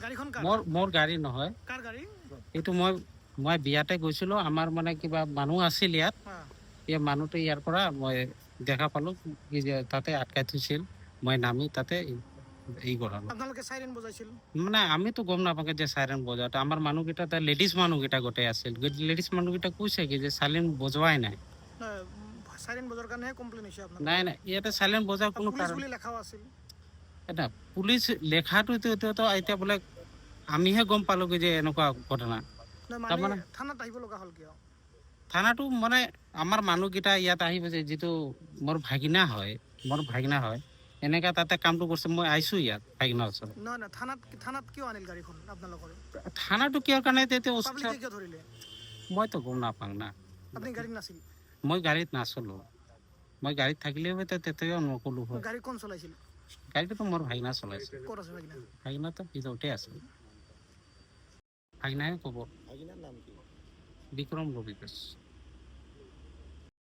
গাড়ীখন কাৰ? মোৰ গাড়ী নহয়। কাৰ গাড়ী? এইটো মই বিয়াতে গৈছিলোঁ। আমাৰ মানে কিবা মানুহ আছিল ইয়াত। এই মানুহটো ইয়াৰ পৰা মই দেখা পালোঁ যে তাতে আটকাই থৈছিল। মই নামি তাতে কৰালো। আপোনালোকে চাইৰেন বজাইছিল? মানে আমিতো গম নাপাওঁ যে চাইৰেন বজাওঁতে আমাৰ মানুহকেইটা লেডিজ মানুহকেইটা গোটেই আছিল। লেডিজ মানুহকেইটা কৈছে কি যে চাইলেন বজোৱাই নাই। চাইৰেন বজোৱাৰ কাৰণেহে কমপ্লেইন হৈছে আপোনাৰ? নাই ইয়াতে চাইলেন বজোৱাৰ কোনো পুলিচ বুলি লেখাও আছিল। এটা পুলিচ লেখাটো এতিয়া বোলে আমিহে গম পালোঁ যে এনেকুৱা ঘটনা। তাৰমানে থানাত আহিব লগা হ'ল কিয়? থানাটো মানে আমাৰ মানুহকেইটা ইয়াত আহিব যে যিটো মোৰ ভাগিনা হয় এনেকা তাতে কামটো কৰিছে। মই আহিছোঁ ইয়াত ভাগিনাৰ ওচৰত। নহয় থানাত কিয় আনিল গাড়ীখন আপোনালোকৰ? থানাটো কিয় কাৰণে পাব্লিকে কিয় ধৰিলে? মইতো গম নাপাওঁ না। আপুনি গাড়ীত নাছিল? মই গাড়ীত নাচলোঁ। মই গাড়ীত থাকিলেও তেতিয়াও নকলোঁ হয়। গাড়ী কোন চলাইছিল? গাড়ীটো মোৰ ভাগিনা চলাইছিল। ক'ত আছে ভাগিনা? ভাগিনাটো ভিতৰতে আছে। ভাগিনাহে ক'ব। ভাগিনাৰ নাম কি? বিক্ৰম ৰবি দাস।